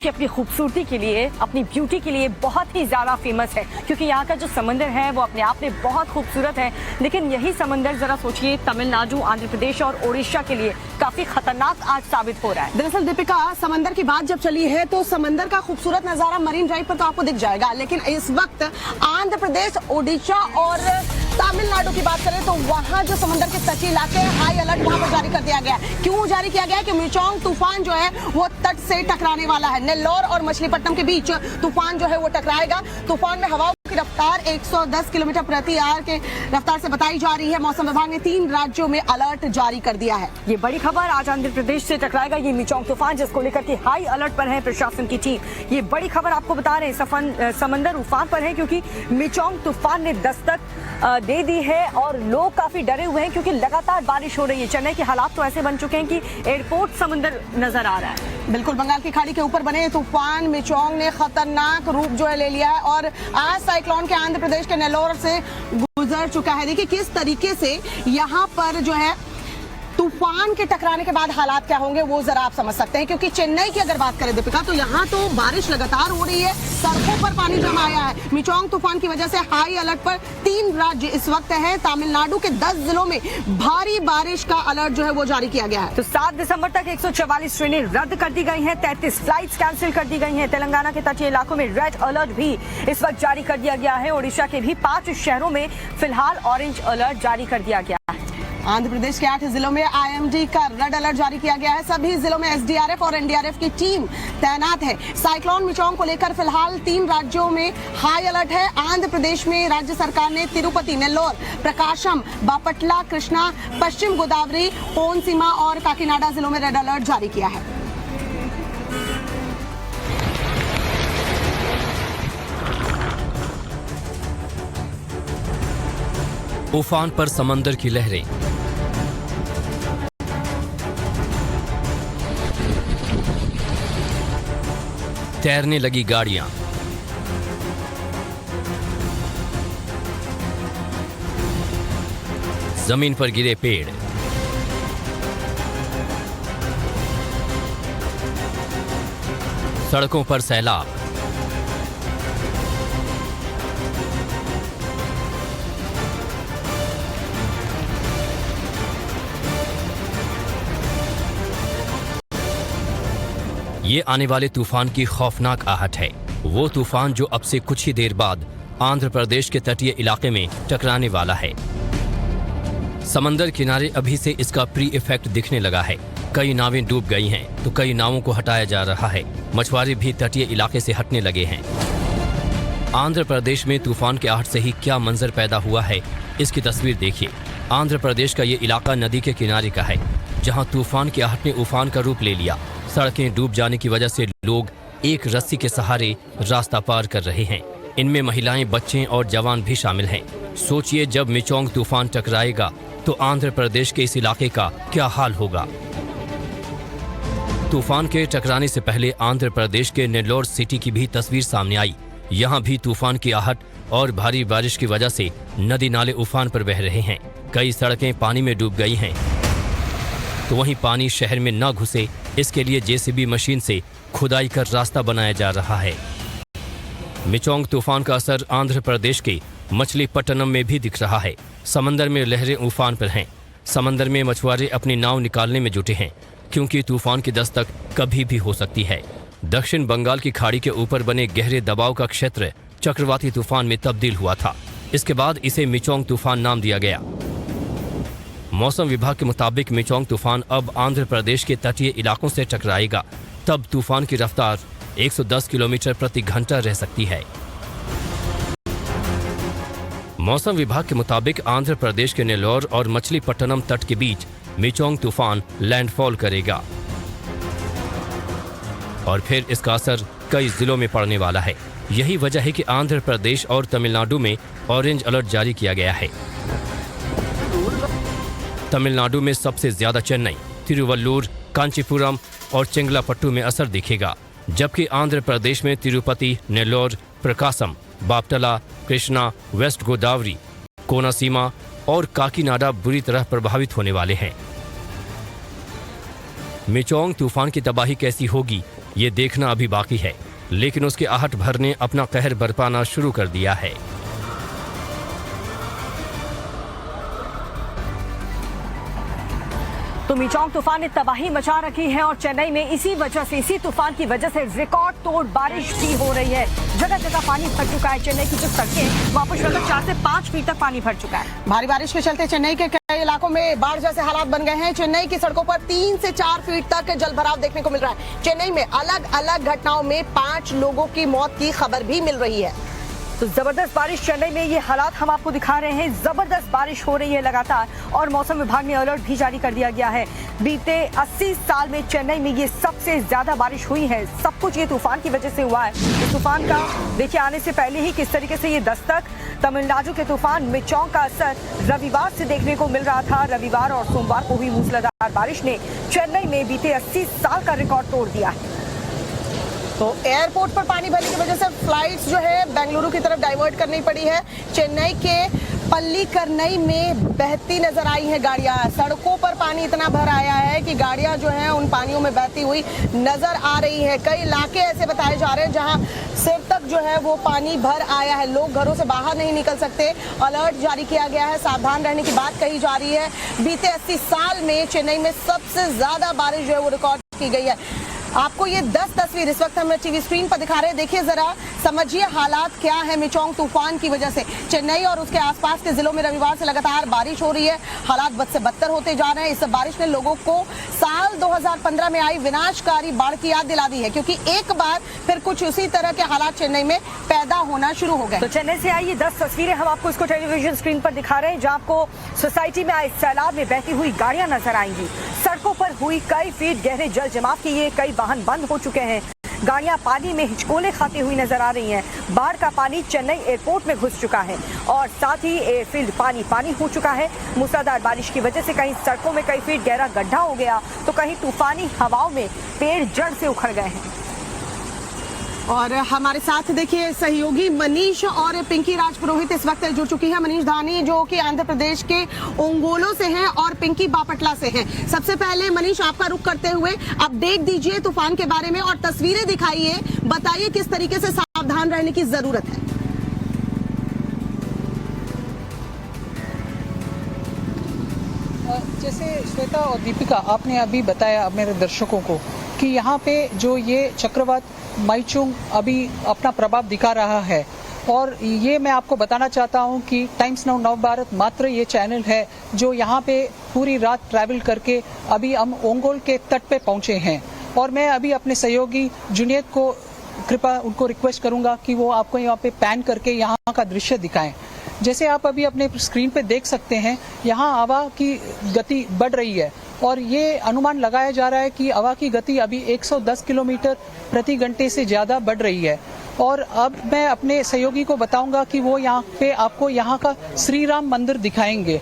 कि अपनी खूबसूरती के लिए, अपनी ब्यूटी के लिए बहुत ही ज़्यादा फेमस है, क्योंकि यहाँ का जो समंदर है वो अपने आप में बहुत खूबसूरत है। लेकिन यही समंदर ज़रा सोचिए तमिलनाडु, आंध्र प्रदेश और उड़ीसा के लिए काफ़ी खतरनाक आज साबित हो रहा है। दरअसल दीपिका, समंदर की बात जब चली है तो समंदर का खूबसूरत नज़ारा मरीन ड्राइव पर तो आपको दिख जाएगा, लेकिन इस वक्त आंध्र प्रदेश, ओडिशा और तमिलनाडु की बात करें तो वहाँ जो समंदर के तटीय इलाके हैं, हाई अलर्ट वहाँ पर जारी कर दिया गया है। क्यों जारी किया गया है कि मिचोंग तूफान जो है वो तट से टकराने वाला है। नेल्लोर और मछलीपट्टनम के बीच तूफान जो है वो टकराएगा। तूफान में हवाओं की रफ्तार 110 किलोमीटर प्रति आवर के रफ्तार से बताई जा रही है। मौसम विभाग ने 3 राज्यों में अलर्ट जारी कर दिया है। ये बड़ी खबर, आज आंध्र प्रदेश से टकराएगा ये मिचोंग तूफान, जिसको लेकर के हाई अलर्ट पर है प्रशासन की टीम। ये बड़ी खबर आपको बता रहे हैं, समंदर उफान पर है क्योंकि मिचोंग तूफान ने दस्तक दे दी है और लोग काफी डरे हुए हैं क्योंकि लगातार बारिश हो रही है। चेन्नई के हालात तो ऐसे बन चुके हैं कि एयरपोर्ट समंदर नजर आ रहा है। बिल्कुल, बंगाल की खाड़ी के ऊपर बने तूफान मिचोंग ने खतरनाक रूप जो है ले लिया है और आज साइक्लोन के आंध्र प्रदेश के नेल्लोर से गुजर चुका है। देखिए किस तरीके से यहाँ पर जो है तूफान के टकराने के बाद हालात क्या होंगे वो जरा आप समझ सकते हैं, क्योंकि चेन्नई की अगर बात करें दीपिका तो यहाँ तो बारिश लगातार हो रही है, सड़कों पर पानी जमा आया है। मिचोंग तूफान की वजह से हाई अलर्ट पर 3 राज्य इस वक्त है। तमिलनाडु के 10 जिलों में भारी बारिश का अलर्ट जो है वो जारी किया गया है। तो 7 दिसंबर तक 144 ट्रेनें रद्द कर दी गई हैं, 33 फ्लाइट्स कैंसिल कर दी गई हैं। तेलंगाना के तटीय इलाकों में रेड अलर्ट भी इस वक्त जारी कर दिया गया है। ओडिशा के भी 5 शहरों में फिलहाल ऑरेंज अलर्ट जारी कर दिया गया है। आंध्र प्रदेश के 8 जिलों में IMD का रेड अलर्ट जारी किया गया है। सभी जिलों में SDRF और NDRF की टीम तैनात है। साइक्लोन मिचोंग को लेकर फिलहाल 3 राज्यों में हाई अलर्ट है। आंध्र प्रदेश में राज्य सरकार ने तिरुपति, नेल्लोर, प्रकाशम, बापटला, कृष्णा, पश्चिम गोदावरी, कोनसीमा और काकीनाडा जिलों में रेड अलर्ट जारी किया है। उफान पर समंदर की लहरें, तैरने लगी गाड़ियां, जमीन पर गिरे पेड़, सड़कों पर सैलाब, ये आने वाले तूफान की खौफनाक आहट है। वो तूफान जो अब से कुछ ही देर बाद आंध्र प्रदेश के तटीय इलाके में टकराने वाला है। समंदर किनारे अभी से इसका प्री इफेक्ट दिखने लगा है। कई नावें डूब गई हैं तो कई नावों को हटाया जा रहा है। मछुआरे भी तटीय इलाके से हटने लगे हैं। आंध्र प्रदेश में तूफान के आहट से ही क्या मंजर पैदा हुआ है, इसकी तस्वीर देखिए। आंध्र प्रदेश का ये इलाका नदी के किनारे का है, जहाँ तूफान की आहट ने उफान का रूप ले लिया। सड़कें डूब जाने की वजह से लोग एक रस्सी के सहारे रास्ता पार कर रहे हैं। इनमें महिलाएं, बच्चे और जवान भी शामिल हैं। सोचिए जब मिचोंग तूफान टकराएगा तो आंध्र प्रदेश के इस इलाके का क्या हाल होगा। तूफान के टकराने से पहले आंध्र प्रदेश के नेल्लोर सिटी की भी तस्वीर सामने आई। यहाँ भी तूफान की आहट और भारी बारिश की वजह से नदी नाले उफान पर बह रहे हैं। कई सड़कें पानी में डूब गई हैं। तो वहीं पानी शहर में न घुसे, इसके लिए JCB मशीन से खुदाई कर रास्ता बनाया जा रहा है। मिचोंग तूफान का असर आंध्र प्रदेश के मछलीपट्टनम में भी दिख रहा है। समंदर में लहरें उफान पर हैं। समंदर में मछुआरे अपनी नाव निकालने में जुटे हैं, क्योंकि तूफान की दस्तक कभी भी हो सकती है। दक्षिण बंगाल की खाड़ी के ऊपर बने गहरे दबाव का क्षेत्र चक्रवाती तूफान में तब्दील हुआ था। इसके बाद इसे मिचोंग तूफान नाम दिया गया। मौसम विभाग के मुताबिक मिचोंग तूफान अब आंध्र प्रदेश के तटीय इलाकों से टकराएगा। तब तूफान की रफ्तार 110 किलोमीटर प्रति घंटा रह सकती है। मौसम विभाग के मुताबिक आंध्र प्रदेश के नेल्लोर और मछलीपट्टनम तट के बीच मिचोंग तूफान लैंडफॉल करेगा और फिर इसका असर कई जिलों में पड़ने वाला है। यही वजह है कि आंध्र प्रदेश और तमिलनाडु में ऑरेंज अलर्ट जारी किया गया है। तमिलनाडु में सबसे ज्यादा चेन्नई, तिरुवल्लुर, कांचीपुरम और चेंगलापट्टू में असर दिखेगा, जबकि आंध्र प्रदेश में तिरुपति, नेल्लोर, प्रकाशम, बापटला, कृष्णा, वेस्ट गोदावरी, कोनासीमा और काकीनाडा बुरी तरह प्रभावित होने वाले हैं। मिचोंग तूफान की तबाही कैसी होगी, ये देखना अभी बाकी है, लेकिन उसकी आहट भर ने अपना कहर बरपाना शुरू कर दिया है। तो मिचोंग तूफान ने तबाही मचा रखी है और चेन्नई में इसी तूफान की वजह से रिकॉर्ड तोड़ बारिश भी हो रही है। जगह जगह पानी भर चुका है। चेन्नई की जो सड़कें वहां पर 4 से 5 फीट तक पानी भर चुका है। भारी बारिश के चलते चेन्नई के कई इलाकों में बाढ़ जैसे हालात बन गए हैं। चेन्नई की सड़कों पर 3 से 4 फीट तक जलभराव देखने को मिल रहा है। चेन्नई में अलग अलग घटनाओं में 5 लोगों की मौत की खबर भी मिल रही है। तो जबरदस्त बारिश चेन्नई में, ये हालात हम आपको दिखा रहे हैं। जबरदस्त बारिश हो रही है लगातार और मौसम विभाग ने अलर्ट भी जारी कर दिया गया है। बीते 80 साल में चेन्नई में ये सबसे ज्यादा बारिश हुई है। सब कुछ ये तूफान की वजह से हुआ है। इस तूफान का देखिए आने से पहले ही किस तरीके से ये दस्तक, तमिलनाडु के तूफान मिचोंग का असर रविवार से देखने को मिल रहा था। रविवार और सोमवार को हुई मूसलाधार बारिश ने चेन्नई में बीते 80 साल का रिकॉर्ड तोड़ दिया है। तो एयरपोर्ट पर पानी भरने की वजह से फ्लाइट्स जो है बेंगलुरु की तरफ डाइवर्ट करनी पड़ी है। चेन्नई के पल्लीकरनई में बहती नजर आई है गाड़ियां। सड़कों पर पानी इतना भर आया है कि गाड़ियां जो हैं उन पानियों में बहती हुई नजर आ रही है। कई इलाके ऐसे बताए जा रहे हैं जहां सिर तक जो है वो पानी भर आया है। लोग घरों से बाहर नहीं निकल सकते। अलर्ट जारी किया गया है, सावधान रहने की बात कही जा रही है। बीते 80 साल में चेन्नई में सबसे ज्यादा बारिश जो है वो रिकॉर्ड की गई है। आपको ये 10 तस्वीर इस वक्त हम टीवी स्क्रीन पर दिखा रहे हैं। देखिए जरा, समझिए हालात क्या है मिचोंग तूफान की वजह से। चेन्नई और उसके आसपास के जिलों में रविवार से लगातार बारिश हो रही है। हालात बद से बदतर होते जा रहे हैं। इस बारिश ने लोगों को साल 2015 में आई विनाशकारी बाढ़ की याद दिला दी है, क्योंकि एक बार फिर कुछ उसी तरह के हालात चेन्नई में पैदा होना शुरू हो गए। तो चेन्नई से आई ये 10 तस्वीरें हम आपको इसको टेलीविजन स्क्रीन पर दिखा रहे हैं, जहां आपको सोसाइटी में आए सैलाब में बहती हुई गाड़ियां नजर आएंगी। सड़कों पर हुई कई फीट गहरे जल जमाव के ये कई वाहन बंद हो चुके हैं। गाड़ियां पानी में हिचकोले खाती हुई नजर आ रही हैं। बाढ़ का पानी चेन्नई एयरपोर्ट में घुस चुका है और साथ ही एयरफील्ड पानी हो चुका है। मूसलाधार बारिश की वजह से कहीं सड़कों में कई फीट गहरा गड्ढा हो गया, तो कहीं तूफानी हवाओं में पेड़ जड़ से उखड़ गए हैं। और हमारे साथ देखिए सहयोगी मनीष और पिंकी राजपुरोहित इस वक्त जुड़ चुकी है। मनीष धानी जो कि आंध्र प्रदेश के ओंगोलो से हैं और पिंकी बापटला से हैं। सबसे पहले मनीष, आपका रुख करते हुए अपडेट दीजिए तूफान के बारे में और तस्वीरें दिखाइए, बताइए किस तरीके से सावधान रहने की जरूरत है। जैसे श्वेता और दीपिका आपने अभी बताया मेरे दर्शकों को कि यहाँ पे जो ये चक्रवात माइचुंग अभी अपना प्रभाव दिखा रहा है, और ये मैं आपको बताना चाहता हूँ कि टाइम्स नाउ नव भारत मात्र ये चैनल है जो यहाँ पे पूरी रात ट्रैवल करके अभी हम ओंगोल के तट पे पहुँचे हैं। और मैं अभी अपने सहयोगी जुनियत को कृपा उनको रिक्वेस्ट करूँगा कि वो आपको यहाँ पे पैन करके यहाँ का दृश्य दिखाएं। जैसे आप अभी अपने स्क्रीन पे देख सकते हैं, यहाँ हवा की गति बढ़ रही है और ये अनुमान लगाया जा रहा है कि हवा की गति अभी 110 किलोमीटर प्रति घंटे से ज़्यादा बढ़ रही है। और अब मैं अपने सहयोगी को बताऊंगा कि वो यहाँ पे आपको यहाँ का श्री राम मंदिर दिखाएंगे।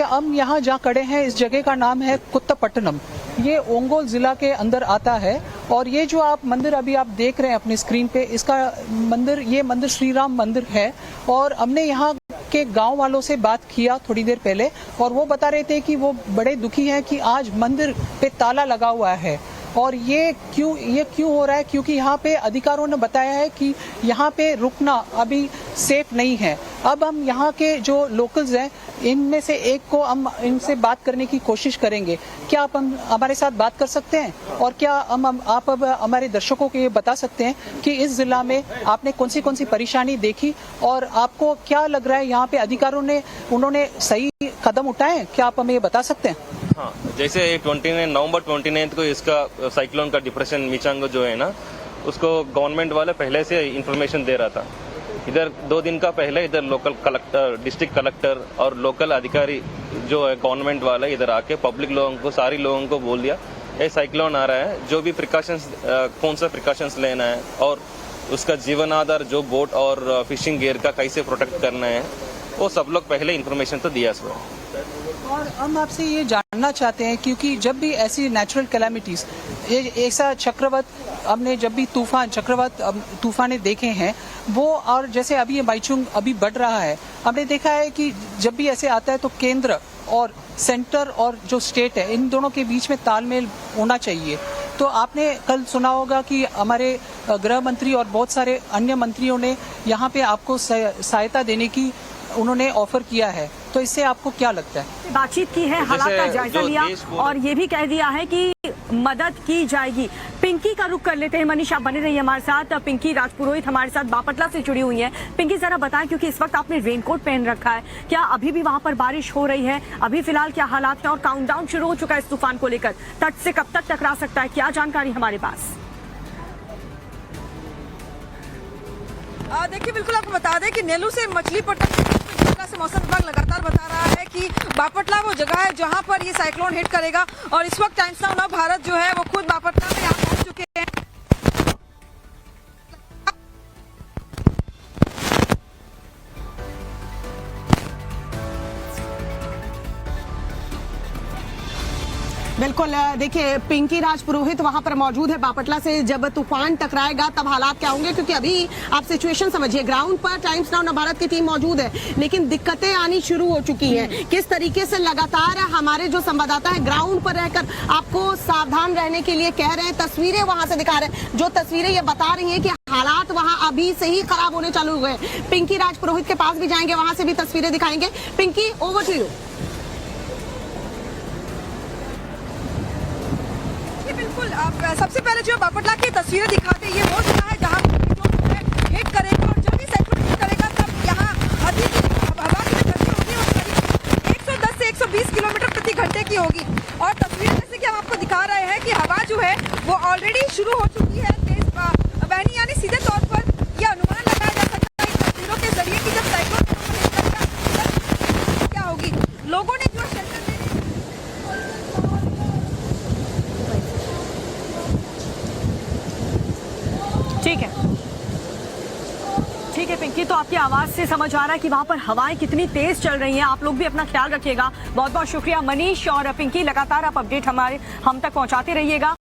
हम यहाँ जहाँ खड़े हैं, इस जगह का नाम है कुत्तापट्टनम। ये ओंगोल जिला के अंदर आता है और ये जो आप मंदिर अभी आप देख रहे हैं अपनी स्क्रीन पे, ये मंदिर श्री राम मंदिर है। और हमने यहाँ के गांव वालों से बात किया थोड़ी देर पहले और वो बता रहे थे कि वो बड़े दुखी हैं कि आज मंदिर पे ताला लगा हुआ है। और ये क्यों हो रहा है, क्योंकि यहाँ पे अधिकारियों ने बताया है कि यहाँ पे रुकना अभी सेफ नहीं है। अब हम यहाँ के जो लोकल्स हैं इनमें से एक को हम इनसे बात करने की कोशिश करेंगे। क्या आप हमारे साथ बात कर सकते हैं और क्या आप अब हमारे दर्शकों को ये बता सकते हैं कि इस जिला में आपने कौन सी परेशानी देखी और आपको क्या लग रहा है यहाँ पे अधिकारियों ने उन्होंने सही कदम उठाए? क्या आप हमें ये बता सकते हैं? हाँ, जैसे नवंबर 29 को इसका साइक्लोन का डिप्रेशन मिचोंग जो है ना, उसको गवर्नमेंट वाले पहले से इंफॉर्मेशन दे रहा था। इधर 2 दिन का पहले इधर लोकल कलेक्टर, डिस्ट्रिक्ट कलेक्टर और लोकल अधिकारी जो है गवर्नमेंट वाले इधर आके पब्लिक लोगों को, सारी लोगों को बोल दिया ये साइक्लोन आ रहा है, जो भी प्रिकॉशंस, कौन सा प्रिकॉशंस लेना है और उसका जीवन आधार जो बोट और फिशिंग गियर का कैसे प्रोटेक्ट करना है, वो सब लोग पहले इन्फॉर्मेशन तो दिया इसमें। और हम आपसे ये जानना चाहते हैं क्योंकि जब भी ऐसी नेचुरल कैलामिटीज, ऐसा चक्रवात हमने जब भी तूफान देखे हैं वो, और जैसे अभी ये माइचुंग अभी बढ़ रहा है, हमने देखा है कि जब भी ऐसे आता है तो केंद्र और सेंटर और जो स्टेट है इन दोनों के बीच में तालमेल होना चाहिए। तो आपने कल सुना होगा कि हमारे गृह मंत्री और बहुत सारे अन्य मंत्रियों ने यहाँ पे आपको सहायता देने की उन्होंने ऑफर किया है, तो इससे आपको क्या लगता है? बातचीत की है, हालात का जायजा लिया और ये भी कह दिया है कि मदद की जाएगी। पिंकी का रुख कर लेते हैं। मनीष, आप बने रहिए हमारे साथ। पिंकी राजपुरोहित हमारे साथ बापटला से जुड़ी हुई है। पिंकी, जरा बताएं, क्योंकि इस वक्त आपने रेनकोट पहन रखा है, क्या अभी भी वहां पर बारिश हो रही है? अभी फिलहाल क्या हालात है और काउंटडाउन शुरू हो चुका है इस तूफान को लेकर? तट से कब तक टकरा सकता है, क्या जानकारी हमारे पास? देखिए, बिल्कुल आपको बता दें कि नेल्लूर से मछलीपट्टनम से मौसम विभाग लगातार बता रहा है कि बापटला वो जगह है जहां पर ये साइक्लोन हिट करेगा और इस वक्त टाइम्स नाउ भारत जो है वो खुद बापटला में यहाँ पहुंच चुके हैं। बिल्कुल, देखिए पिंकी राजपुरोहित वहां पर मौजूद है बापटला से। जब तूफान टकराएगा तब हालात क्या होंगे, क्योंकि अभी आप सिचुएशन समझिए, ग्राउंड पर टाइम्स नाउ भारत की टीम मौजूद है, लेकिन दिक्कतें आनी शुरू हो चुकी हैं। किस तरीके से लगातार हमारे जो संवाददाता है ग्राउंड पर रहकर आपको सावधान रहने के लिए कह रहे हैं, तस्वीरें वहां से दिखा रहे हैं, जो तस्वीरें ये बता रही हैं कि हालात वहां अभी से ही खराब होने चालू हुए हैं। पिंकी राजपुरोहित के पास भी जाएंगे, वहां से भी तस्वीरें दिखाएंगे। Pinki, over to you. बिल्कुल, आप सबसे पहले जो बापटला की तस्वीरें दिखाते हैं, ये वो जगह है जहां हिट करेगा और जब भी साइक्लोन हिट करेगा तब यहाँ अधिक हवा की जो गति होगी वो करीब 110 से 120 किलोमीटर प्रति घंटे की होगी। और तस्वीर जैसे कि हम आपको दिखा रहे हैं कि हवा जो है वो ऑलरेडी शुरू हो चुकी है तेज बहनी, यानी सीधे तौर पर यह अनुमान लगाया जा सकता है इन तस्वीरों के जरिए कि जब साइक्लोन क्या होगी। लोगों ने जो शेल्टर ठीक है पिंकी, तो आपकी आवाज से समझ आ रहा है कि वहां पर हवाएं कितनी तेज चल रही हैं। आप लोग भी अपना ख्याल रखिएगा। बहुत बहुत शुक्रिया मनीष और पिंकी, लगातार आप अपडेट हम तक पहुंचाते रहिएगा।